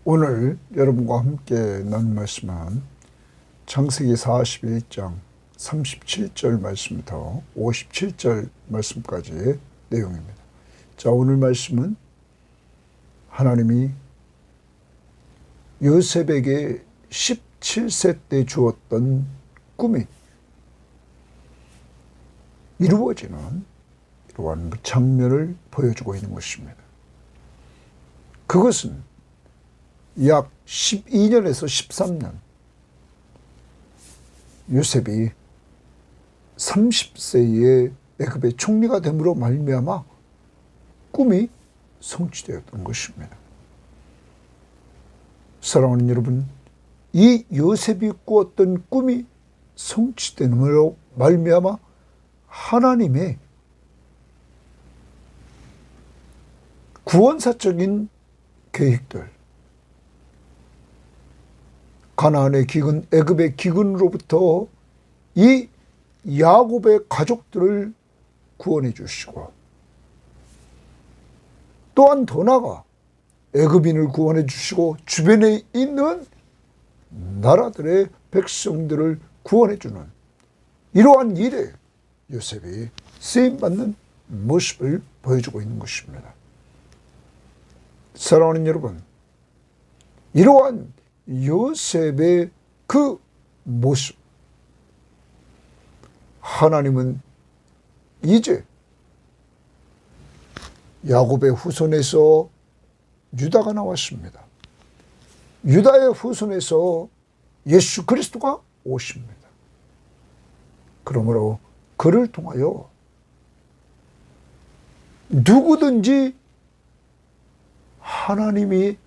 오늘 여러분과 함께 나눌 말씀은 창세기 41장 37절 말씀부터 57절 말씀까지의 내용입니다. 자, 오늘 말씀은 하나님이 요셉에게 17세 때 주었던 꿈이 이루어지는 이러한 장면을 보여주고 있는 것입니다. 그것은 약 12년에서 13년, 요셉이 30세에 애굽의 총리가 됨으로 말미암아 꿈이 성취되었던 것입니다. 사랑하는 여러분, 이 요셉이 꾸었던 꿈이 성취됨으로 말미암아 하나님의 구원사적인 계획들, 가나안의 기근, 애굽의 기근으로부터 이 야곱의 가족들을 구원해 주시고, 또한 더 나아가 애굽인을 구원해 주시고 주변에 있는 나라들의 백성들을 구원해 주는 이러한 일에 요셉이 쓰임받는 모습을 보여주고 있는 것입니다. 사랑하는 여러분, 이러한 요셉의 그 모습, 하나님은 이제 야곱의 후손에서 유다가 나왔습니다. 유다의 후손에서 예수 그리스도가 오십니다. 그러므로 그를 통하여 누구든지 하나님이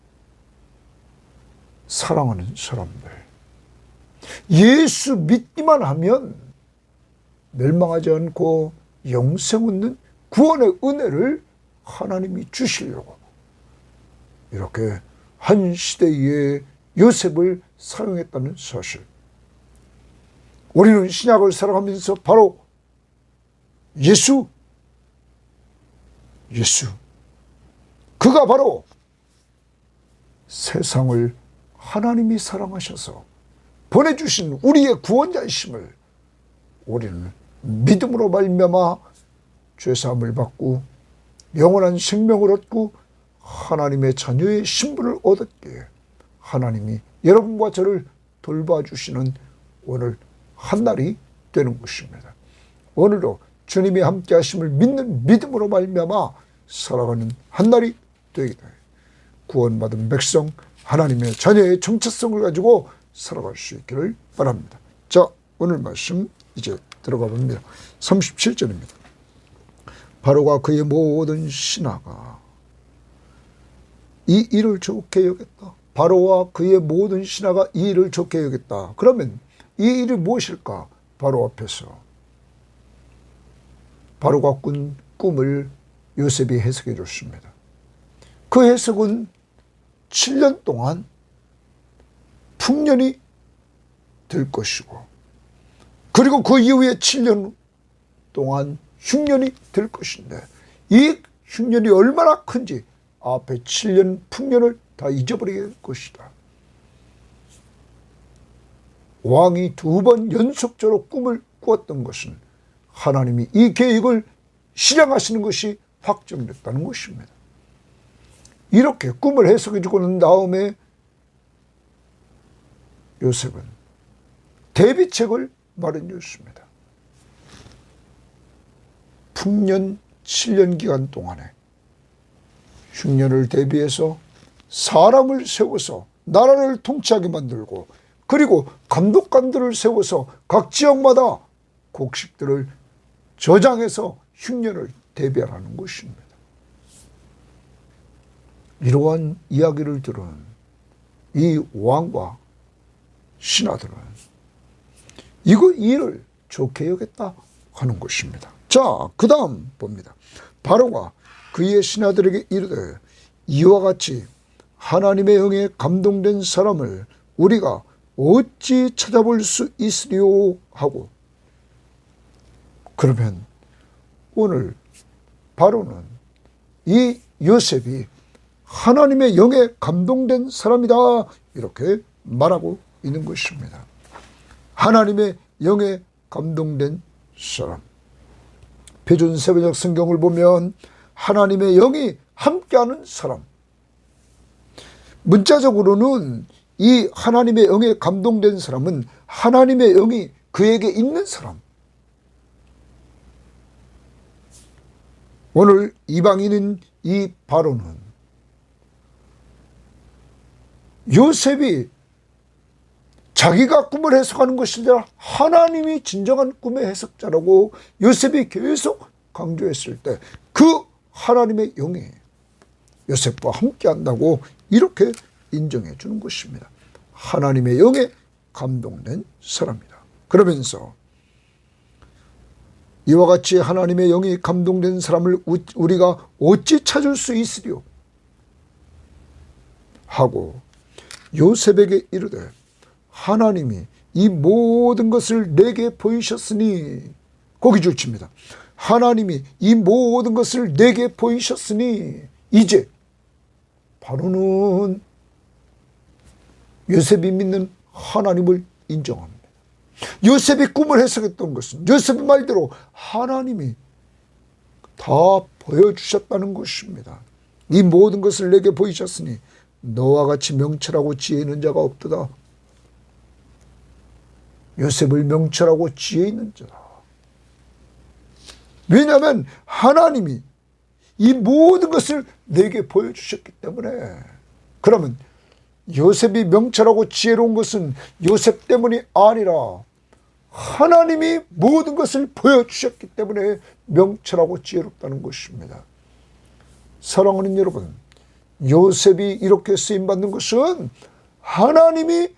사랑하는 사람들, 예수 믿기만 하면 멸망하지 않고 영생 얻는 구원의 은혜를 하나님이 주시려고 이렇게 한 시대에 요셉을 사용했다는 사실. 우리는 신약을 살아가면서 바로 예수, 그가 바로 세상을 하나님이 사랑하셔서 보내주신 우리의 구원자이심을 우리는 믿음으로 말미암아 죄사함을 받고 영원한 생명을 얻고 하나님의 자녀의 신분을 얻었기에 하나님이 여러분과 저를 돌봐주시는 오늘 한날이 되는 것입니다. 오늘도 주님이 함께 하심을 믿는 믿음으로 말미암아 살아가는 한날이 되기를 구원받은 백성, 하나님의 자녀의 정체성을 가지고 살아갈 수 있기를 바랍니다. 자, 오늘 말씀 이제 들어가 봅니다. 37절입니다. 바로가 그의 모든 신하가 이 일을 좋게 여겼다. 바로와 그의 모든 신하가 이 일을 좋게 여겼다. 그러면 이 일이 무엇일까? 바로 앞에서 바로가 꾼 꿈을 요셉이 해석해 줬습니다. 그 해석은 7년 동안 풍년이 될 것이고, 그리고 그 이후에 7년 동안 흉년이 될 것인데, 이 흉년이 얼마나 큰지 앞에 7년 풍년을 다 잊어버리게 될 것이다. 왕이 2번 연속적으로 꿈을 꾸었던 것은 하나님이 이 계획을 실행하시는 것이 확정됐다는 것입니다. 이렇게 꿈을 해석해 주고 난 다음에 요셉은 대비책을 마련해 줬습니다. 풍년 7년 기간 동안에 흉년을 대비해서 사람을 세워서 나라를 통치하게 만들고, 그리고 감독관들을 세워서 각 지역마다 곡식들을 저장해서 흉년을 대비하라는 것입니다. 이러한 이야기를 들은 이 왕과 신하들은 이 일을 좋게 여겼다 하는 것입니다. 자, 그 다음 봅니다. 바로가 그의 신하들에게 이르되 이와 같이 하나님의 영에 감동된 사람을 우리가 어찌 찾아볼 수 있으리요 하고. 그러면 오늘 바로는 이 요셉이 하나님의 영에 감동된 사람이다, 이렇게 말하고 있는 것입니다. 하나님의 영에 감동된 사람. 표준 세번역 성경을 보면 하나님의 영이 함께하는 사람. 문자적으로는 이 하나님의 영에 감동된 사람은 하나님의 영이 그에게 있는 사람. 오늘 이방인인 이 바로는 요셉이 자기가 꿈을 해석하는 것이 아니라 하나님이 진정한 꿈의 해석자라고 요셉이 계속 강조했을 때 그 하나님의 영이 요셉과 함께 한다고 이렇게 인정해 주는 것입니다. 하나님의 영에 감동된 사람이다. 그러면서 이와 같이 하나님의 영이 감동된 사람을 우리가 어찌 찾을 수 있으리요? 하고 요셉에게 이르되 하나님이 이 모든 것을 내게 보이셨으니, 거기 줄칩니다. 하나님이 이 모든 것을 내게 보이셨으니 이제 바로는 요셉이 믿는 하나님을 인정합니다. 요셉이 꿈을 해석했던 것은 요셉의 말대로 하나님이 다 보여주셨다는 것입니다. 이 모든 것을 내게 보이셨으니 너와 같이 명철하고 지혜 있는 자가 없도다. 요셉을 명철하고 지혜 있는 자다. 왜냐하면 하나님이 이 모든 것을 내게 보여주셨기 때문에. 그러면 요셉이 명철하고 지혜로운 것은 요셉 때문이 아니라 하나님이 모든 것을 보여주셨기 때문에 명철하고 지혜롭다는 것입니다. 사랑하는 여러분, 요셉이 이렇게 쓰임받는 것은 하나님이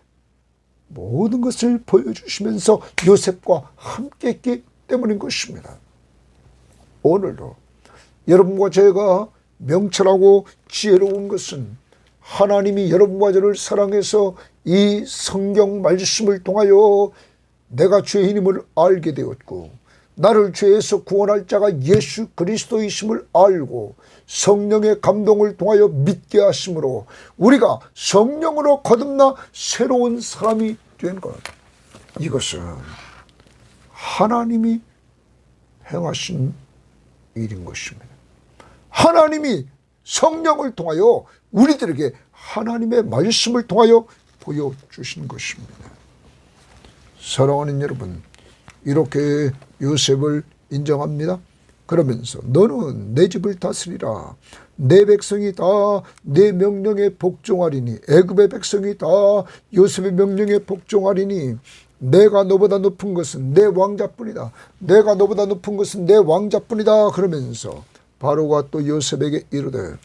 모든 것을 보여주시면서 요셉과 함께 했기 때문인 것입니다. 오늘도 여러분과 제가 명철하고 지혜로운 것은 하나님이 여러분과 저를 사랑해서 이 성경 말씀을 통하여 내가 죄인임을 알게 되었고 나를 죄에서 구원할 자가 예수 그리스도이심을 알고 성령의 감동을 통하여 믿게 하심으로 우리가 성령으로 거듭나 새로운 사람이 된 것. 이것은 하나님이 행하신 일인 것입니다. 하나님이 성령을 통하여 우리들에게 하나님의 말씀을 통하여 보여주신 것입니다. 사랑하는 여러분, 이렇게 요셉을 인정합니다. 그러면서 너는 내 집을 다스리라. 내 백성이 다 내 명령에 복종하리니, 애굽의 백성이 다 요셉의 명령에 복종하리니 내가 너보다 높은 것은 내 왕자뿐이다. 내가 너보다 높은 것은 내 왕자뿐이다. 그러면서 바로가 또 요셉에게 이르되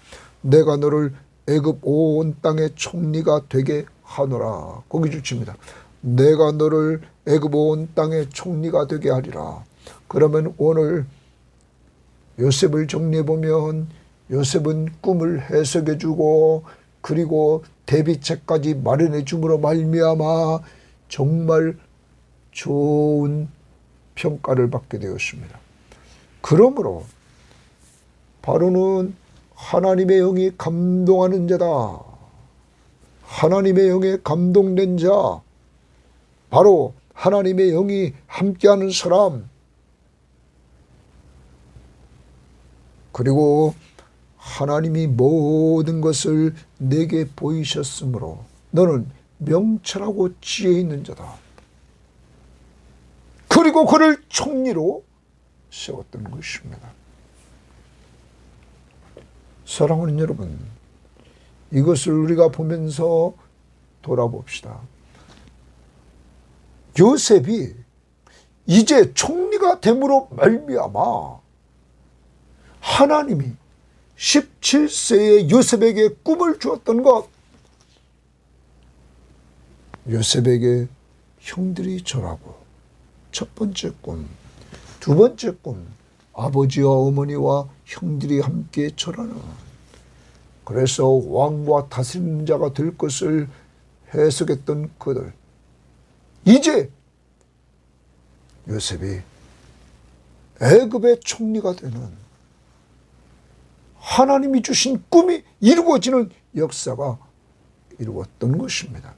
내가 너를 애굽 온 땅의 총리가 되게 하노라. 거기 주칩니다. 내가 너를 애굽 온 땅의 총리가 되게 하리라. 그러면 오늘 요셉을 정리해보면 요셉은 꿈을 해석해주고 그리고 대비책까지 마련해줌으로 말미암아 정말 좋은 평가를 받게 되었습니다. 그러므로 바로는 하나님의 영이 감동하는 자다. 하나님의 영에 감동된 자, 바로 하나님의 영이 함께하는 사람, 그리고 하나님이 모든 것을 내게 보이셨으므로 너는 명철하고 지혜 있는 자다. 그리고 그를 총리로 세웠던 것입니다. 사랑하는 여러분, 이것을 우리가 보면서 돌아봅시다. 요셉이 이제 총리가 됨으로 말미암아 하나님이 17세의 요셉에게 꿈을 주었던 것, 요셉에게 형들이 절하고 첫 번째 꿈, 두 번째 꿈, 아버지와 어머니와 형들이 함께 절하는, 그래서 왕과 다스리는 자가 될 것을 해석했던 그들, 이제 요셉이 애굽의 총리가 되는 하나님이 주신 꿈이 이루어지는 역사가 이루어졌던 것입니다.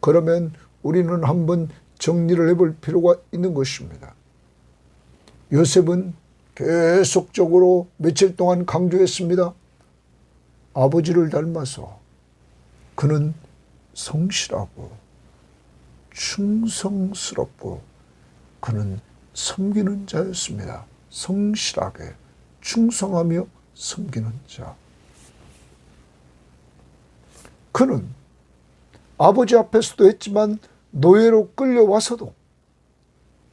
그러면 우리는 한번 정리를 해볼 필요가 있는 것입니다. 요셉은 계속적으로 며칠 동안 강조했습니다. 아버지를 닮아서 그는 성실하고 충성스럽고 그는 섬기는 자였습니다. 성실하게 충성하며 섬기는 자. 그는 아버지 앞에서도 했지만 노예로 끌려와서도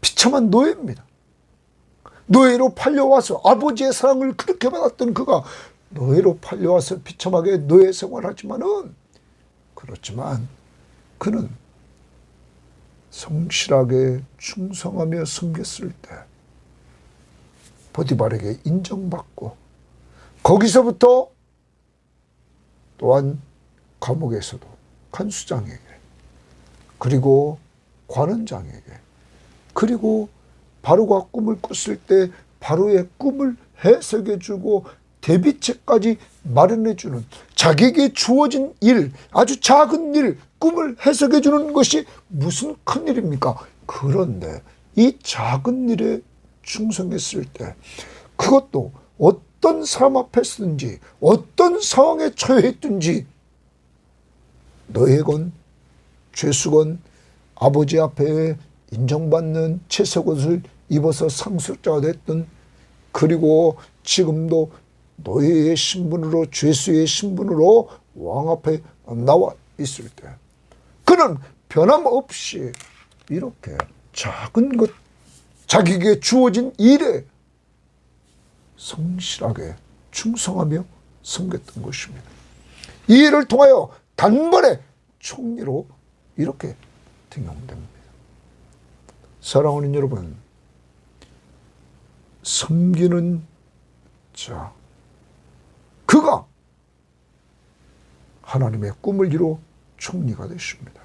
비참한 노예입니다. 노예로 팔려와서 아버지의 사랑을 그렇게 받았던 그가 노예로 팔려와서 비참하게 노예 생활하지만은 그렇지만 그는 성실하게 충성하며 섬겼을 때 보디발에게 인정받고 거기서부터 또한 감옥에서도 간수장에게 그리고 관원장에게 그리고 바로가 꿈을 꿨을 때 바로의 꿈을 해석해주고 대비책까지 마련해주는 자기에게 주어진 일, 아주 작은 일, 꿈을 해석해주는 것이 무슨 큰일입니까? 그런데 이 작은 일에 충성했을 때 그것도 어떤 사람 앞에 쓰든지 어떤 상황에 처해있든지 너희건 죄수건 아버지 앞에 인정받는 채색옷을 입어서 상속자가 됐든 그리고 지금도 노예의 신분으로 죄수의 신분으로 왕 앞에 나와 있을 때 그는 변함없이 이렇게 작은 것 자기에게 주어진 일에 성실하게 충성하며 섬겼던 것입니다. 이 일을 통하여 단번에 총리로 이렇게 등용됩니다. 사랑하는 여러분, 섬기는 자, 그가 하나님의 꿈을 이루어 총리가 되십니다.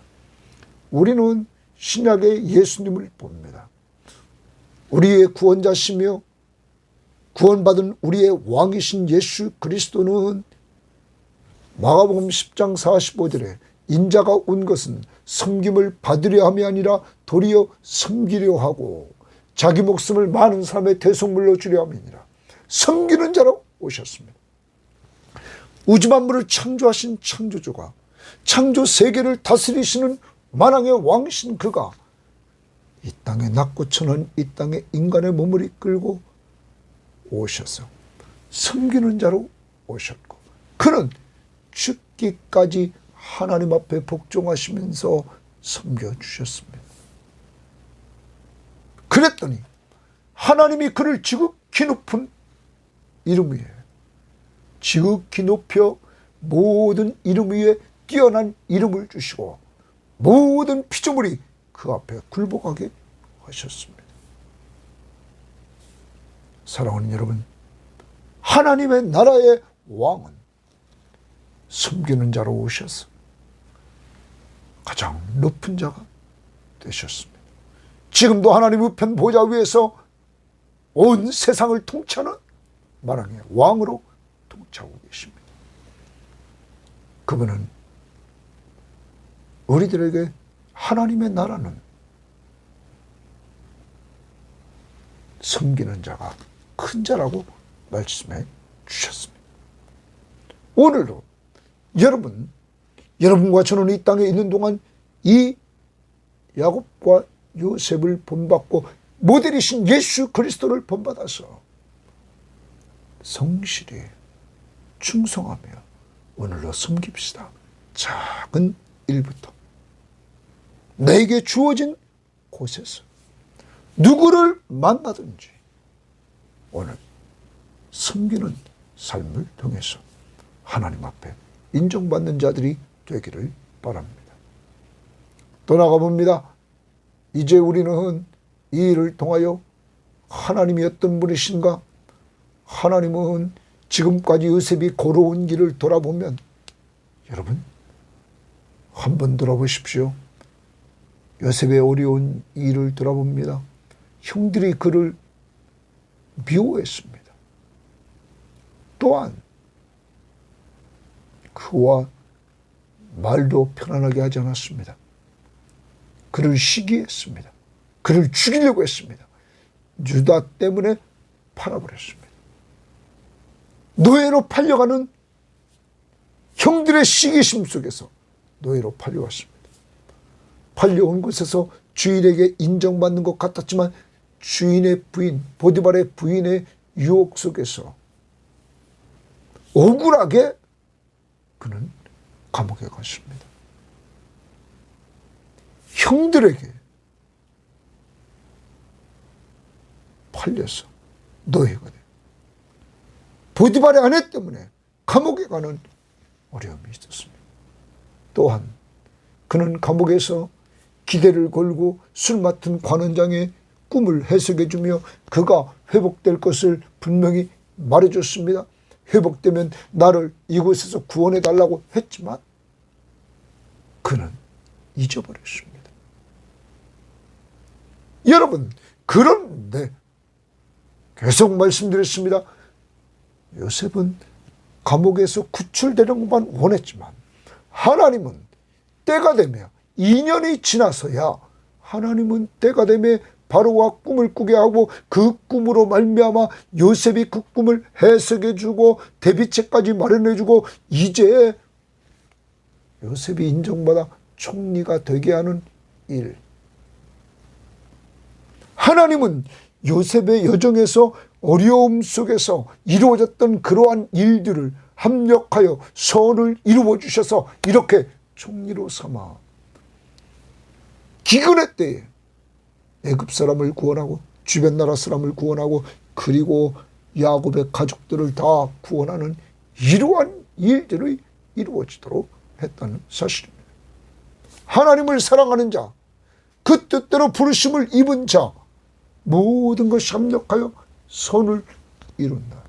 우리는 신약의 예수님을 봅니다. 우리의 구원자시며 구원받은 우리의 왕이신 예수 그리스도는 마가복음 10장 45절에 인자가 온 것은 섬김을 받으려 함이 아니라 도리어 섬기려 하고 자기 목숨을 많은 사람의 대속물로 주려 함이니라. 섬기는 자로 오셨습니다. 우주 만물을 창조하신 창조주가 창조 세계를 다스리시는 만왕의 왕이신 그가 이 땅에 낮고 천한 이 땅에 인간의 몸을 이끌고 오셔서 섬기는 자로 오셨고 그는 죽기까지 하나님 앞에 복종하시면서 섬겨주셨습니다. 그랬더니 하나님이 그를 지극히 높은 이름 위에 지극히 높여 모든 이름 위에 뛰어난 이름을 주시고 모든 피조물이 그 앞에 굴복하게 하셨습니다. 사랑하는 여러분, 하나님의 나라의 왕은 섬기는 자로 오셔서 가장 높은 자가 되셨습니다. 지금도 하나님 우편 보좌 위에서 온 세상을 통치하는 만왕의 왕으로 통치하고 계십니다. 그분은 우리들에게 하나님의 나라는 섬기는 자가 큰 자라고 말씀해 주셨습니다. 오늘도 여러분과 저는 이 땅에 있는 동안 이 야곱과 요셉을 본받고 모델이신 예수 그리스도를 본받아서 성실히 충성하며 오늘로 섬깁시다. 작은 일부터 내게 주어진 곳에서 누구를 만나든지 오늘 섬기는 삶을 통해서 하나님 앞에 인정받는 자들이 되기를 바랍니다. 또 나가봅니다. 이제 우리는 이 일을 통하여 하나님이 어떤 분이신가? 하나님은 지금까지 요셉이 걸어온 길을 돌아보면 여러분 한번 돌아보십시오. 요셉의 어려운 일을 돌아봅니다. 형들이 그를 미워했습니다. 또한 그와 말도 편안하게 하지 않았습니다. 그를 시기했습니다. 그를 죽이려고 했습니다. 유다 때문에 팔아버렸습니다. 노예로 팔려가는 형들의 시기심 속에서 노예로 팔려왔습니다. 팔려온 곳에서 주인에게 인정받는 것 같았지만 주인의 부인, 보디발의 부인의 유혹 속에서 억울하게 그는 감옥에 갔습니다. 형들에게 팔려서 노예가 돼요. 보디발의 아내 때문에 감옥에 가는 어려움이 있었습니다. 또한 그는 감옥에서 기대를 걸고 술 맡은 관원장의 꿈을 해석해주며 그가 회복될 것을 분명히 말해줬습니다. 회복되면 나를 이곳에서 구원해달라고 했지만 그는 잊어버렸습니다. 여러분, 그런데 계속 말씀드렸습니다. 요셉은 감옥에서 구출되는 것만 원했지만 하나님은 때가 되며 2년이 지나서야 하나님은 때가 되며 바로와 꿈을 꾸게 하고 그 꿈으로 말미암아 요셉이 그 꿈을 해석해주고 대비책까지 마련해주고 이제 요셉이 인정받아 총리가 되게 하는 일. 하나님은 요셉의 여정에서 어려움 속에서 이루어졌던 그러한 일들을 합력하여 선을 이루어 주셔서 이렇게 총리로 삼아 기근의 때에 애굽 사람을 구원하고 주변 나라 사람을 구원하고 그리고 야곱의 가족들을 다 구원하는 이러한 일들이 이루어지도록 했다는 사실입니다. 하나님을 사랑하는 자, 그 뜻대로 부르심을 입은 자, 모든 것이 합력하여 선을 이룬다.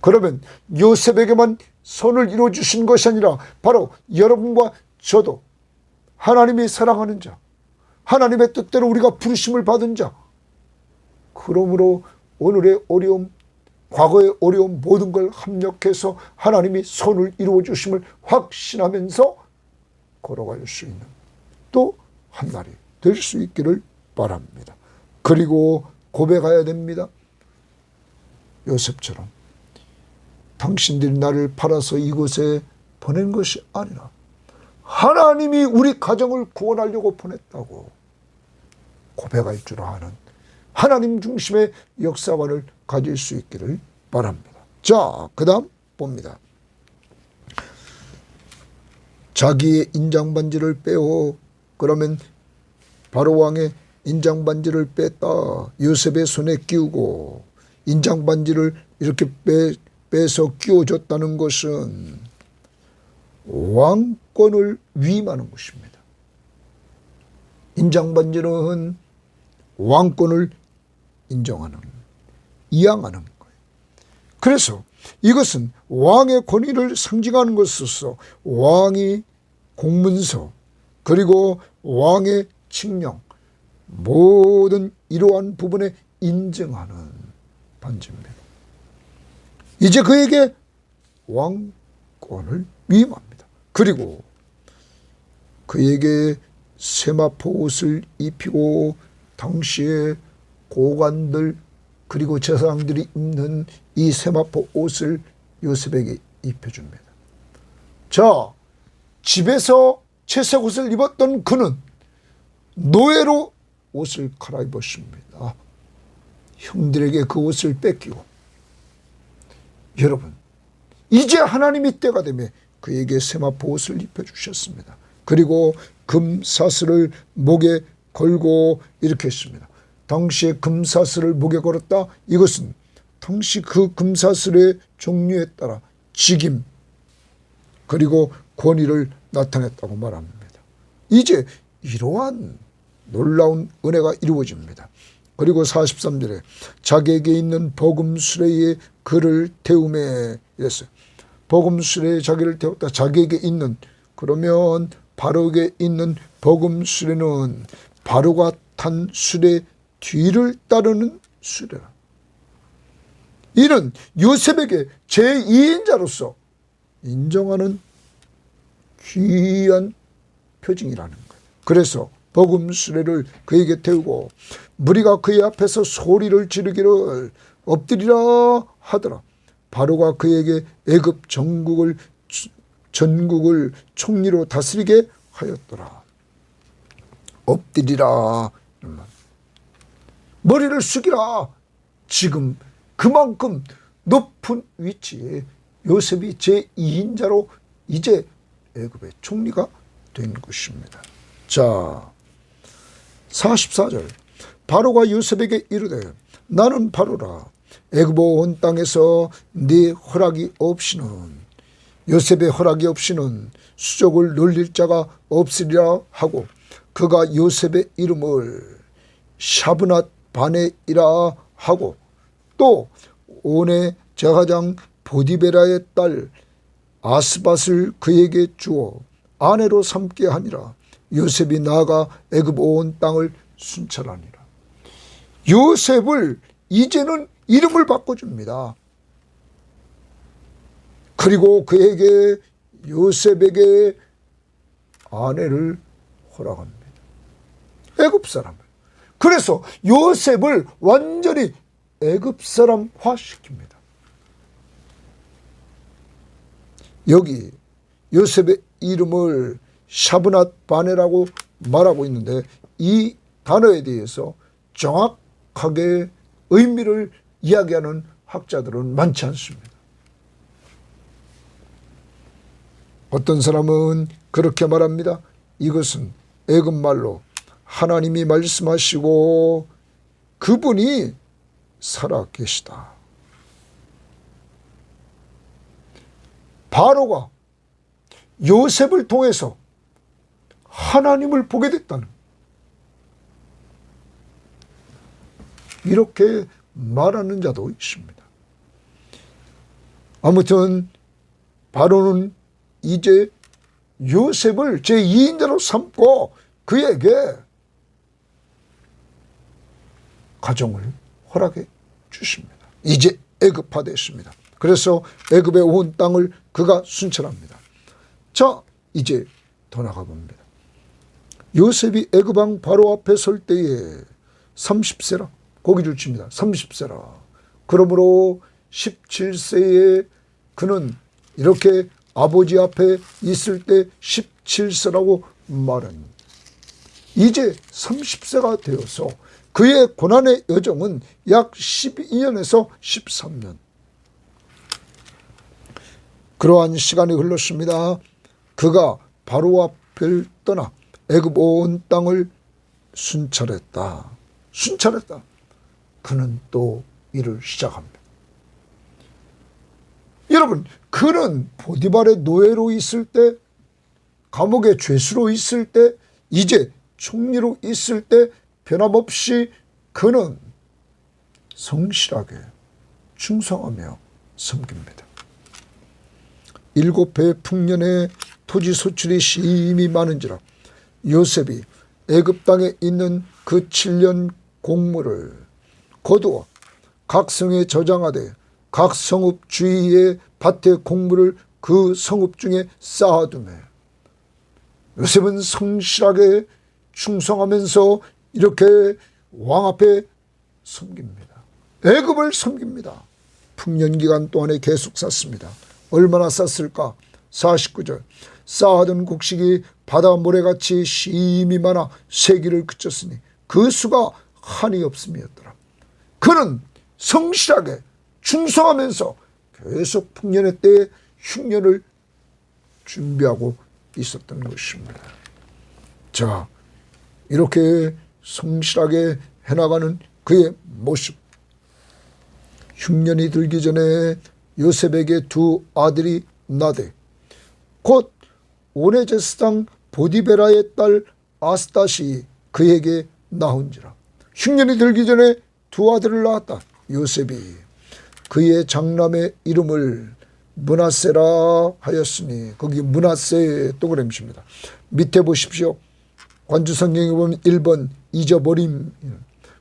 그러면 요셉에게만 선을 이루어주신 것이 아니라 바로 여러분과 저도 하나님이 사랑하는 자, 하나님의 뜻대로 우리가 부르심을 받은 자, 그러므로 오늘의 어려움, 과거의 어려움 모든 걸 합력해서 하나님이 선을 이루어주심을 확신하면서 걸어갈 수 있는 또 한 날이 될 수 있기를 바랍니다. 그리고 고백해야 됩니다. 요셉처럼 당신들이 나를 팔아서 이곳에 보낸 것이 아니라 하나님이 우리 가정을 구원하려고 보냈다고 고백할 줄 아는 하나님 중심의 역사관을 가질 수 있기를 바랍니다. 자, 그 다음 봅니다. 자기의 인장반지를 빼어 그러면 바로왕의 인장반지를 뺐다. 요셉의 손에 끼우고 인장반지를 이렇게 빼서 끼워줬다는 것은 왕권을 위임하는 것입니다. 인장반지는 왕권을 인정하는, 이양하는 거예요. 그래서 이것은 왕의 권위를 상징하는 것으로서 왕이 공문서 그리고 왕의 칙령 모든 이러한 부분에 인정하는 반지입니다. 이제 그에게 왕권을 위임합니다. 그리고 그에게 세마포 옷을 입히고 당시에 고관들 그리고 제사장들이 입는 이 세마포 옷을 요셉에게 입혀줍니다. 자, 집에서 채색 옷을 입었던 그는 노예로 옷을 갈아입었습니다. 형들에게 그 옷을 뺏기고 여러분 이제 하나님이 때가 되면 그에게 세마포 옷을 입혀주셨습니다. 그리고 금사슬을 목에 걸고 이렇게 했습니다. 당시에 금사슬을 목에 걸었다. 이것은 당시 그 금사슬의 종류에 따라 직임 그리고 권위를 나타냈다고 말합니다. 이제 이러한 놀라운 은혜가 이루어집니다. 그리고 43절에 자기에게 있는 복음수레에 그를 태우매 이랬어요. 복음수레에 자기를 태웠다. 자기에게 있는 그러면 바로에게 있는 복음수레는 바로가 탄 수레 뒤를 따르는 수레라. 이는 요셉에게 제2인자로서 인정하는 귀한 표징이라는 거예요. 그래서 복음 수레를 그에게 태우고 무리가 그의 앞에서 소리를 지르기를 엎드리라 하더라. 바로가 그에게 애굽 전국을 총리로 다스리게 하였더라. 엎드리라. 머리를 숙이라. 지금 그만큼 높은 위치에 요셉이 제2인자로 이제 애굽의 총리가 된 것입니다. 자, 44절. 바로가 요셉에게 이르되 나는 바로라. 애굽 온 땅에서 네 허락이 없이는, 요셉의 허락이 없이는 수족을 놀릴 자가 없으리라 하고, 그가 요셉의 이름을 샤브낫 바네이라 하고, 또 온의 제사장 보디베라의 딸 아스밧을 그에게 주어 아내로 삼게 하니라. 요셉이 나아가 애굽 온 땅을 순찰하니라. 요셉을 이제는 이름을 바꿔줍니다. 그리고 그에게, 요셉에게 아내를 허락합니다. 애굽 사람을. 그래서 요셉을 완전히 애굽 사람화 시킵니다. 여기 요셉의 이름을 샤브낫 바네라고 말하고 있는데, 이 단어에 대해서 정확하게 의미를 이야기하는 학자들은 많지 않습니다. 어떤 사람은 그렇게 말합니다. 이것은 애굽말로 하나님이 말씀하시고 그분이 살아 계시다. 바로가 요셉을 통해서 하나님을 보게 됐다는, 이렇게 말하는 자도 있습니다. 아무튼 바로는 이제 요셉을 제2인자로 삼고 그에게 가정을 허락해 주십니다. 이제 애굽화 됐습니다. 그래서 애굽의 온 땅을 그가 순찰합니다. 자, 이제 더 나가 봅니다. 요셉이 애굽 왕 바로 앞에 설 때에 30세라 고기를 줍니다. 30세라. 그러므로 17세에 그는 이렇게 아버지 앞에 있을 때 17세라고 말합니다. 이제 30세가 되어서 그의 고난의 여정은 약 12년에서 13년. 그러한 시간이 흘렀습니다. 그가 바로 앞을 떠나 애굽 온 땅을 순찰했다. 그는 또 일을 시작합니다. 여러분, 그는 보디발의 노예로 있을 때, 감옥의 죄수로 있을 때, 이제 총리로 있을 때 변함없이 그는 성실하게 충성하며 섬깁니다. 7배 풍년의 토지 소출이 심히 많은지라 요셉이 애굽 땅에 있는 그 7년 곡물을 거두어 각 성에 저장하되 각 성읍 주위의 밭의 곡물을 그 성읍 중에 쌓아두매. 요셉은 성실하게 충성하면서 이렇게 왕 앞에 섬깁니다. 애굽을 섬깁니다. 풍년기간 동안에 계속 쌌습니다. 얼마나 쌌을까? 49절. 쌓아둔 곡식이 바다 모래같이 심히 많아 세기를 그쳤으니 그 수가 한이 없음이었더라. 그는 성실하게 충성하면서 계속 풍년의 때에 흉년을 준비하고 있었던 것입니다. 자, 이렇게 성실하게 해나가는 그의 모습. 흉년이 들기 전에 요셉에게 두 아들이 나되 곧 온의 제사장 보디베라의 딸 아스닷이 그에게 낳은지라. 흉년이 들기 전에 두 아들을 낳았다. 요셉이 그의 장남의 이름을 므낫세라 하였으니, 거기 므낫세 동그라미입니다. 밑에 보십시오. 관주성경에 보면 1번 잊어버림,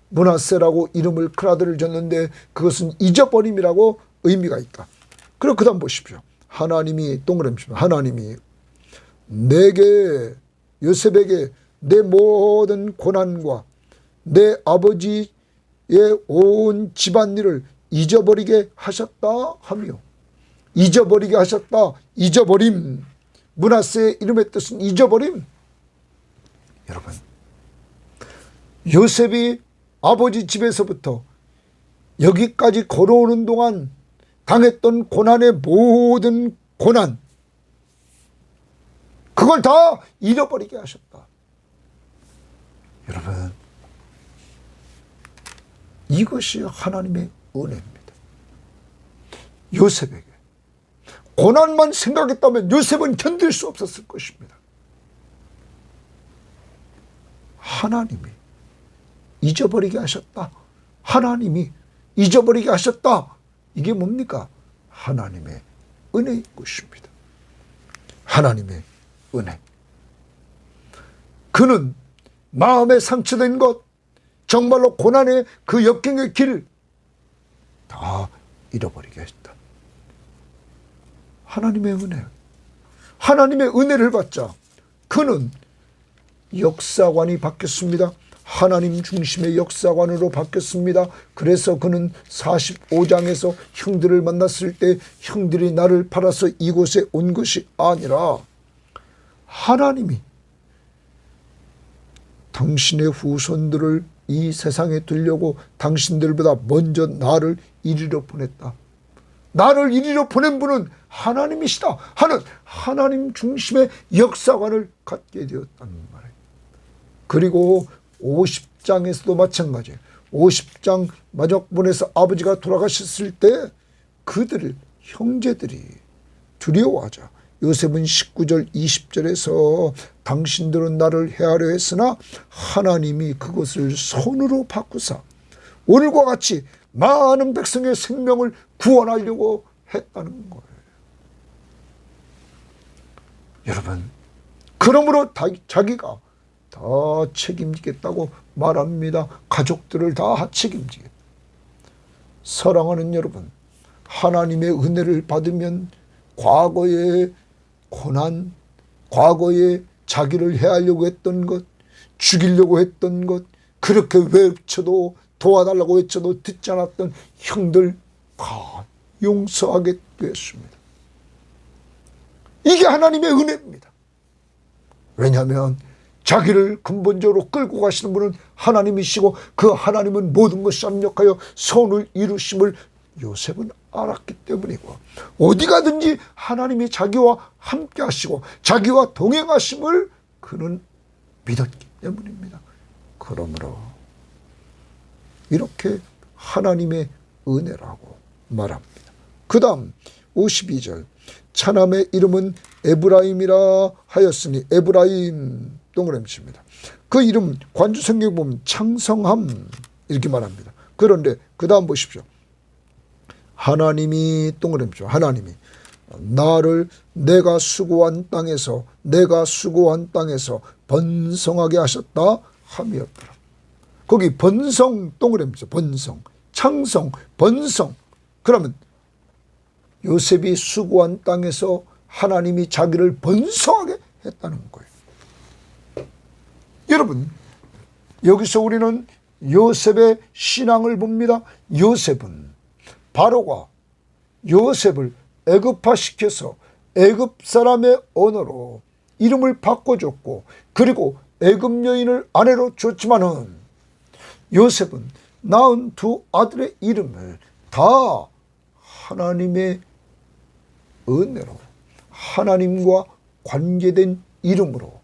므낫세라고 이름을 큰아들을 줬는데 그것은 잊어버림이라고 의미가 있다. 그리고 그 다음 보십시오. 하나님이 동그라미입니다. 하나님이 내게 요셉에게 내 모든 고난과 내 아버지의 온 집안일을 잊어버리게 하셨다 하며, 잊어버리게 하셨다. 잊어버림. 므낫세의 이름의 뜻은 잊어버림. 여러분, 요셉이 아버지 집에서부터 여기까지 걸어오는 동안 당했던 고난의 모든 고난, 그걸 다 잃어버리게 하셨다. 여러분, 이것이 하나님의 은혜입니다. 요셉에게 고난만 생각했다면 요셉은 견딜 수 없었을 것입니다. 하나님이 잊어버리게 하셨다. 하나님이 잊어버리게 하셨다. 이게 뭡니까? 하나님의 은혜인 것입니다. 하나님의 은혜. 그는 마음에 상처된 것, 정말로 고난의 그 역경의 길 다 잃어버리게 했다. 하나님의 은혜. 하나님의 은혜를 받자 그는 역사관이 바뀌었습니다. 하나님 중심의 역사관으로 바뀌었습니다. 그래서 그는 45장에서 형들을 만났을 때 형들이 나를 팔아서 이곳에 온 것이 아니라 하나님이 당신의 후손들을 이 세상에 두려고 당신들보다 먼저 나를 이리로 보냈다. 나를 이리로 보낸 분은 하나님이시다 하는 하나님 중심의 역사관을 갖게 되었다는 말이에요. 그리고 50장에서도 마찬가지예요. 50장 마지막 부분에서 아버지가 돌아가셨을 때 그들을 형제들이 두려워하자 요셉은 19절 20절에서 당신들은 나를 해하려 했으나 하나님이 그것을 손으로 바꾸사 오늘과 같이 많은 백성의 생명을 구원하려고 했다는 거예요. 여러분, 그러므로 자기가 다 책임지겠다고 말합니다. 가족들을 다 책임지겠다. 사랑하는 여러분, 하나님의 은혜를 받으면 과거의 고난, 과거에 자기를 해하려고 했던 것, 죽이려고 했던 것, 그렇게 외쳐도 도와달라고 외쳐도 듣지 않았던 형들 다 용서하게 되었습니다. 이게 하나님의 은혜입니다. 왜냐하면 자기를 근본적으로 끌고 가시는 분은 하나님이시고 그 하나님은 모든 것이 합력하여 선을 이루심을 요셉은 알았기 때문이고 어디 가든지 하나님이 자기와 함께 하시고 자기와 동행하심을 그는 믿었기 때문입니다. 그러므로 이렇게 하나님의 은혜라고 말합니다. 그 다음 52절 차남의 이름은 에브라임이라 하였으니 에브라임 동그라미입니다. 그 이름 관주성경에 보면 창성함 이렇게 말합니다. 그런데 그 다음 보십시오. 하나님이 동그라미죠. 하나님이 나를 내가 수고한 땅에서 번성하게 하셨다 함이었더라. 거기 번성 동그라미죠. 번성, 창성, 번성. 그러면 요셉이 수고한 땅에서 하나님이 자기를 번성하게 했다는 거예요. 여러분, 여기서 우리는 요셉의 신앙을 봅니다. 요셉은 바로가 요셉을 애굽화시켜서 애굽 사람의 언어로 이름을 바꿔줬고 그리고 애굽 여인을 아내로 줬지만은 요셉은 낳은 두 아들의 이름을 다 하나님의 은혜로 하나님과 관계된 이름으로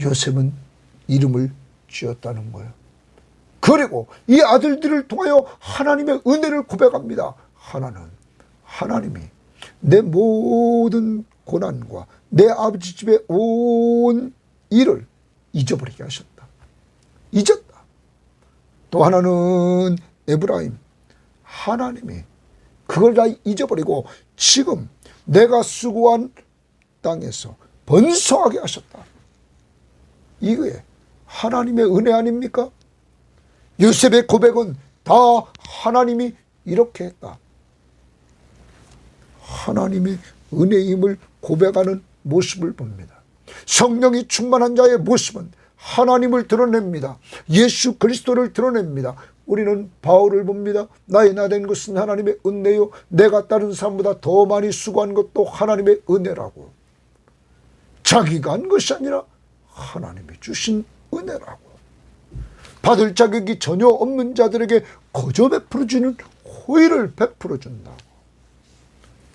요셉은 이름을 지었다는 거예요. 그리고 이 아들들을 통하여 하나님의 은혜를 고백합니다. 하나님이 내 모든 고난과 내 아버지 집의 온 일을 잊어버리게 하셨다. 잊었다. 또 하나는 에브라임. 하나님이 그걸 다 잊어버리고 지금 내가 수고한 땅에서 번성하게 하셨다. 이게 하나님의 은혜 아닙니까? 요셉의 고백은 다 하나님이 이렇게 했다. 하나님의 은혜임을 고백하는 모습을 봅니다. 성령이 충만한 자의 모습은 하나님을 드러냅니다. 예수 그리스도를 드러냅니다. 우리는 바울을 봅니다. 나의 나된 것은 하나님의 은혜요 내가 다른 사람보다 더 많이 수고한 것도 하나님의 은혜라고. 자기가 한 것이 아니라 하나님이 주신 은혜라고. 받을 자격이 전혀 없는 자들에게 거저 베풀어주는 호의를 베풀어준다고.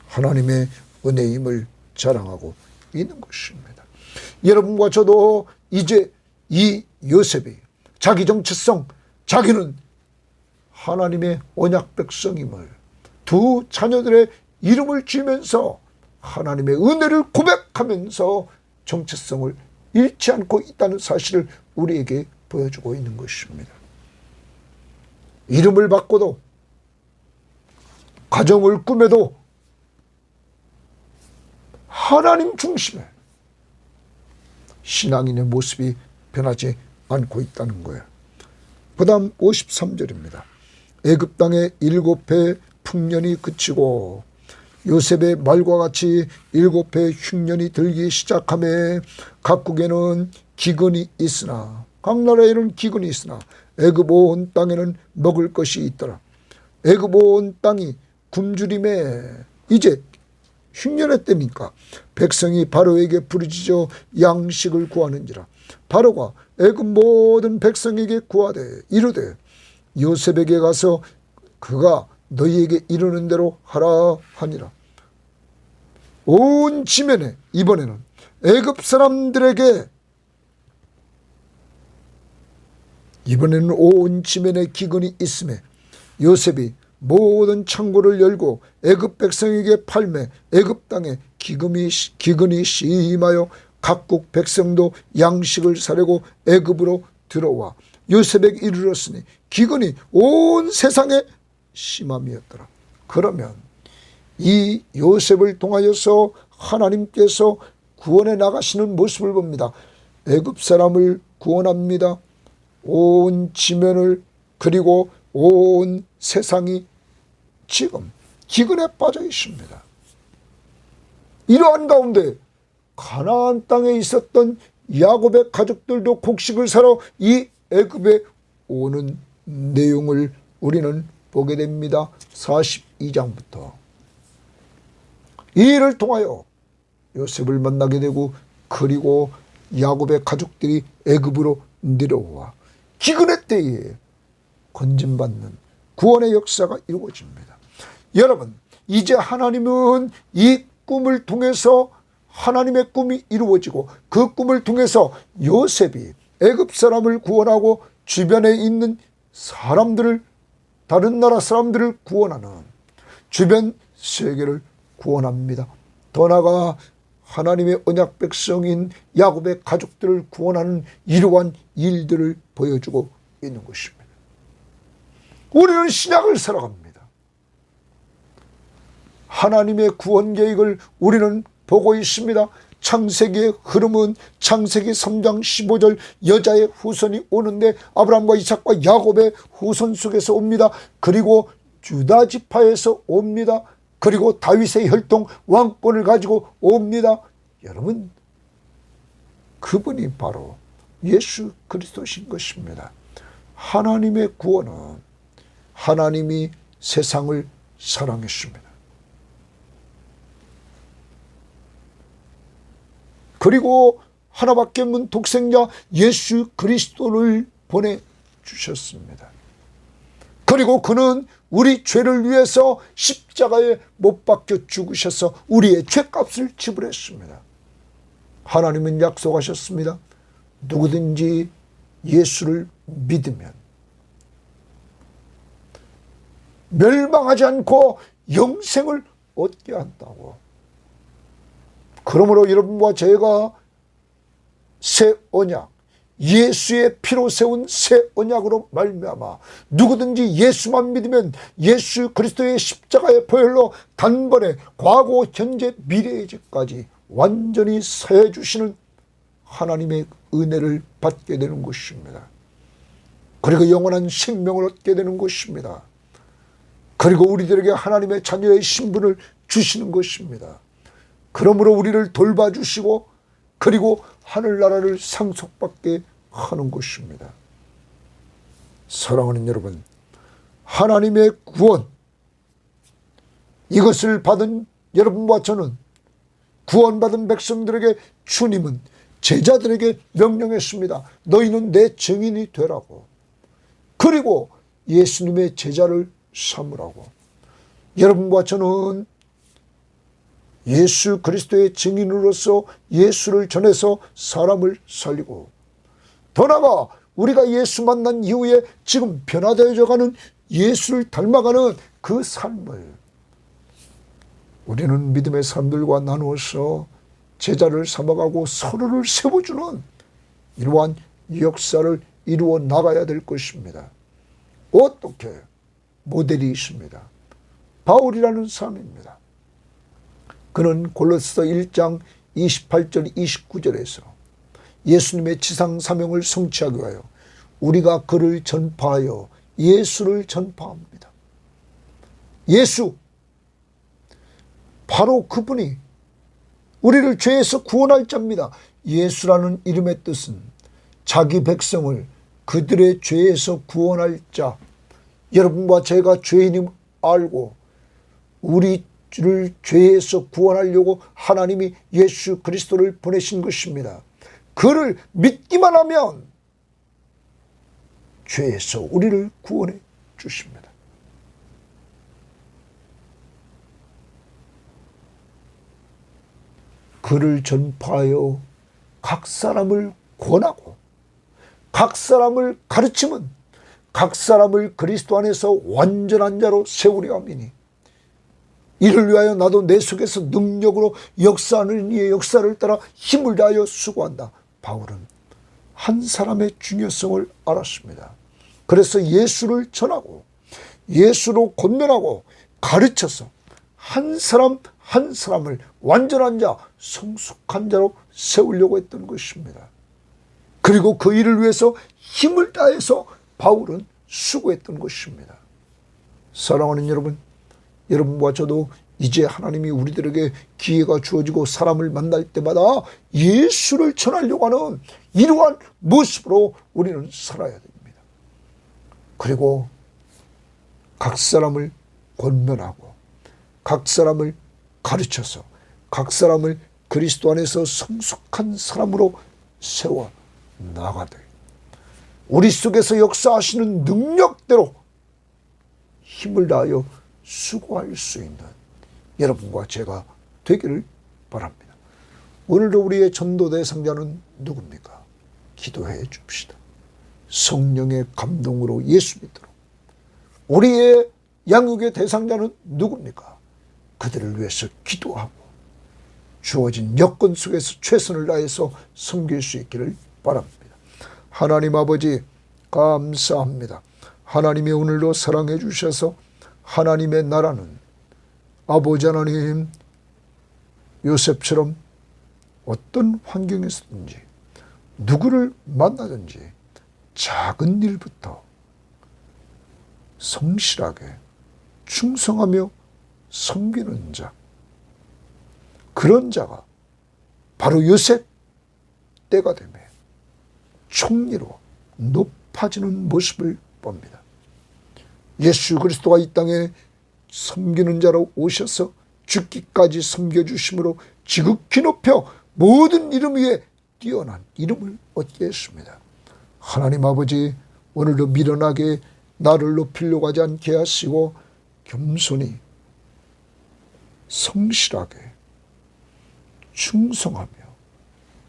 하나님의 은혜임을 자랑하고 있는 것입니다. 여러분과 저도 이제 이 요셉이 자기 정체성, 자기는 하나님의 언약 백성임을 두 자녀들의 이름을 지으면서 하나님의 은혜를 고백하면서 정체성을 잃지 않고 있다는 사실을 우리에게 보여주고 있는 것입니다. 이름을 바꿔도 가정을 꾸며도 하나님 중심의 신앙인의 모습이 변하지 않고 있다는 거예요. 그 다음 53절입니다. 애굽 땅에 7해 풍년이 그치고 요셉의 말과 같이 7해 흉년이 들기 시작하며 각국에는 기근이 있으나 각 나라에는 기근이 있으나 애굽 온 땅에는 먹을 것이 있더라. 애굽 온 땅이 굶주림에 이제 흉년의 때니까 백성이 바로에게 부르짖어 양식을 구하는지라. 바로가 애굽 모든 백성에게 구하되 이르되 요셉에게 가서 그가 너희에게 이르는 대로 하라 하니라. 온 지면에 이번에는 애굽 사람들에게 이번에는 온 지면에 기근이 있음에 요셉이 모든 창고를 열고 애굽 백성에게 팔매 애굽 땅에 기근이 심하여 각국 백성도 양식을 사려고 애굽으로 들어와 요셉에게 이르렀으니 기근이 온 세상에 심함이었더라. 그러면 이 요셉을 통하여서 하나님께서 구원해 나가시는 모습을 봅니다. 애굽 사람을 구원합니다. 온 지면을 그리고 온 세상이 지금 기근에 빠져 있습니다. 이러한 가운데 가나안 땅에 있었던 야곱의 가족들도 곡식을 사러 이 애굽에 오는 내용을 우리는 보게 됩니다. 42장부터 이 일을 통하여 요셉을 만나게 되고 그리고 야곱의 가족들이 애굽으로 내려와 기근의 때에 건진받는 구원의 역사가 이루어집니다. 여러분, 이제 하나님은 이 꿈을 통해서 하나님의 꿈이 이루어지고 그 꿈을 통해서 요셉이 애굽 사람을 구원하고 주변에 있는 사람들을 다른 나라 사람들을 구원하는 주변 세계를 구원합니다. 더 나아가 하나님의 언약 백성인 야곱의 가족들을 구원하는 이러한 일들을 보여주고 있는 것입니다. 우리는 신약을 살아갑니다. 하나님의 구원 계획을 우리는 보고 있습니다. 창세기의 흐름은 창세기 3장 15절 여자의 후손이 오는데 아브라함과 이삭과 야곱의 후손 속에서 옵니다. 그리고 유다 지파에서 옵니다. 그리고 다윗의 혈통 왕권을 가지고 옵니다. 여러분, 그분이 바로 예수 그리스도신 것입니다. 하나님의 구원은 하나님이 세상을 사랑했습니다. 그리고 하나밖에 없는 독생자 예수 그리스도를 보내주셨습니다. 그리고 그는 우리 죄를 위해서 십자가에 못 박혀 죽으셔서 우리의 죄값을 지불했습니다. 하나님은 약속하셨습니다. 누구든지 예수를 믿으면 멸망하지 않고 영생을 얻게 한다고. 그러므로 여러분과 제가 새 언약, 예수의 피로 세운 새 언약으로 말미암아 누구든지 예수만 믿으면 예수 그리스도의 십자가의 보혈로 단번에 과거, 현재, 미래의 죄까지 완전히 사해 주시는 하나님의 은혜를 받게 되는 것입니다. 그리고 영원한 생명을 얻게 되는 것입니다. 그리고 우리들에게 하나님의 자녀의 신분을 주시는 것입니다. 그러므로 우리를 돌봐주시고 그리고 하늘나라를 상속받게 하는 것입니다. 사랑하는 여러분, 하나님의 구원, 이것을 받은 여러분과 저는, 구원받은 백성들에게 주님은 제자들에게 명령했습니다. 너희는 내 증인이 되라고. 그리고 예수님의 제자를 삼으라고. 여러분과 저는 예수 그리스도의 증인으로서 예수를 전해서 사람을 살리고, 더 나아가 우리가 예수 만난 이후에 지금 변화되어져가는 예수를 닮아가는 그 삶을 우리는 믿음의 사람들과 나누어서 제자를 삼아가고 서로를 세워주는 이러한 역사를 이루어 나가야 될 것입니다. 어떻게? 모델이 있습니다. 바울이라는 사람입니다. 그는 골로새 1장 28절 29절에서 예수님의 지상 사명을 성취하기 위하여 우리가 그를 전파하여 예수를 전파합니다. 예수, 바로 그분이 우리를 죄에서 구원할 자입니다. 예수라는 이름의 뜻은 자기 백성을 그들의 죄에서 구원할 자. 여러분과 제가 죄인임 알고 우리를 죄에서 구원하려고 하나님이 예수 그리스도를 보내신 것입니다. 그를 믿기만 하면 죄에서 우리를 구원해 주십니다. 그를 전파하여 각 사람을 권하고 각 사람을 가르치면 각 사람을 그리스도 안에서 완전한 자로 세우려 함이니 이를 위하여 나도 내 속에서 능력으로 역사하는 이의 역사를 따라 힘을 다하여 수고한다. 바울은 한 사람의 중요성을 알았습니다. 그래서 예수를 전하고 예수로 권면하고 가르쳐서 한 사람 한 사람을 완전한 자, 성숙한 자로 세우려고 했던 것입니다. 그리고 그 일을 위해서 힘을 다해서 바울은 수고했던 것입니다. 사랑하는 여러분, 여러분과 저도 이제 하나님이 우리들에게 기회가 주어지고 사람을 만날 때마다 예수를 전하려고 하는 이러한 모습으로 우리는 살아야 됩니다. 그리고 각 사람을 권면하고 각 사람을 가르쳐서 각 사람을 그리스도 안에서 성숙한 사람으로 세워 나가되 우리 속에서 역사하시는 능력대로 힘을 다하여 수고할 수 있는 여러분과 제가 되기를 바랍니다. 오늘도 우리의 전도 대상자는 누굽니까? 기도해 줍시다. 성령의 감동으로 예수 믿도록. 우리의 양육의 대상자는 누굽니까? 그들을 위해서 기도하고 주어진 여건 속에서 최선을 다해서 섬길 수 있기를 바랍니다. 하나님 아버지 감사합니다. 하나님이 오늘도 사랑해 주셔서 하나님의 나라는 아버지 하나님 요셉처럼 어떤 환경에서든지 누구를 만나든지 작은 일부터 성실하게 충성하며 섬기는 자, 그런 자가 바로 요셉 때가 되며 총리로 높아지는 모습을 봅니다. 예수 그리스도가 이 땅에 섬기는 자로 오셔서 죽기까지 섬겨주심으로 지극히 높여 모든 이름 위에 뛰어난 이름을 얻게 했습니다. 하나님 아버지, 오늘도 미련하게 나를 높이려고 하지 않게 하시고 겸손히 성실하게 충성하며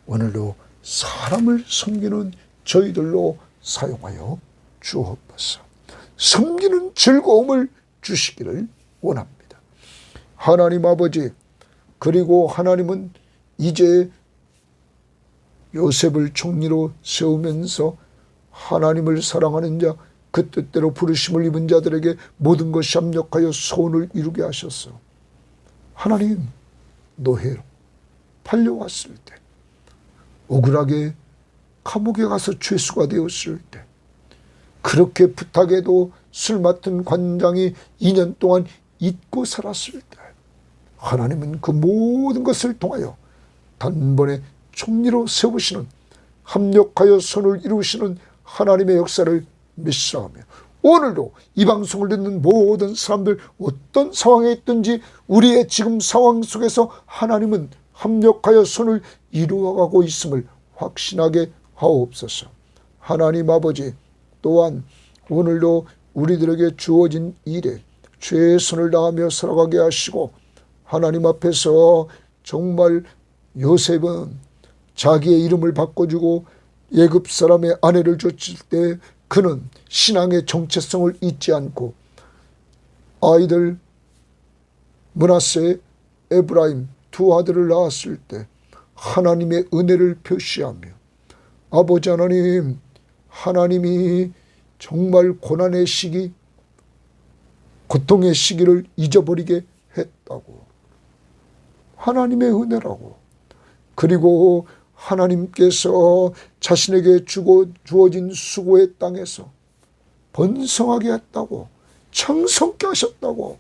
오늘도 사람을 섬기는 저희들로 사용하여 주옵소서. 섬기는 즐거움을 주시기를 원합니다. 하나님 아버지, 그리고 하나님은 이제 요셉을 총리로 세우면서 하나님을 사랑하는 자, 그 뜻대로 부르심을 입은 자들에게 모든 것이 합력하여 소원을 이루게 하셨어. 하나님, 노예로 팔려왔을 때, 억울하게 감옥에 가서 죄수가 되었을 때, 그렇게 부탁해도 술 맡은 관장이 2년 동안 잊고 살았을 때 하나님은 그 모든 것을 통하여 단번에 총리로 세우시는, 합력하여 선을 이루시는 하나님의 역사를 믿사오며, 오늘도 이 방송을 듣는 모든 사람들 어떤 상황에 있든지 우리의 지금 상황 속에서 하나님은 합력하여 선을 이루어가고 있음을 확신하게 하옵소서. 하나님 아버지, 또한 오늘도 우리들에게 주어진 일에 최선을 다하며 살아가게 하시고, 하나님 앞에서 정말 요셉은 자기의 이름을 바꿔주고 애굽 사람의 아내를 줬을 때 그는 신앙의 정체성을 잊지 않고 아이들 므낫세, 에브라임 두 아들을 낳았을 때 하나님의 은혜를 표시하며, 아버지 하나님, 하나님이 정말 고난의 시기, 고통의 시기를 잊어버리게 했다고, 하나님의 은혜라고, 그리고 하나님께서 자신에게 주어진 수고의 땅에서 번성하게 했다고, 창성케 하셨다고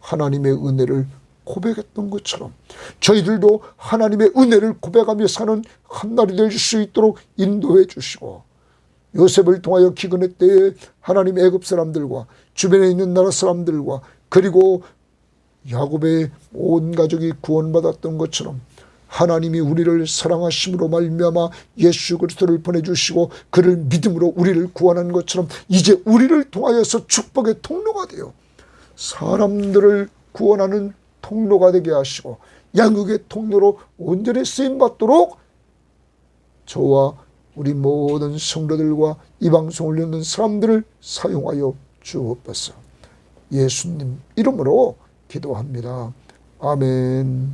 하나님의 은혜를 고백했던 것처럼 저희들도 하나님의 은혜를 고백하며 사는 한날이 될 수 있도록 인도해 주시고, 요셉을 통하여 기근의 때에 하나님 애굽 사람들과 주변에 있는 나라 사람들과 그리고 야곱의 온 가족이 구원받았던 것처럼 하나님이 우리를 사랑하심으로 말미암아 예수 그리스도를 보내주시고 그를 믿음으로 우리를 구원한 것처럼 이제 우리를 통하여서 축복의 통로가 되어 사람들을 구원하는 통로가 되게 하시고 양육의 통로로 온전히 쓰임받도록 저와 우리 모든 성도들과 이 방송을 듣는 사람들을 사용하여 주옵소서. 예수님 이름으로 기도합니다. 아멘.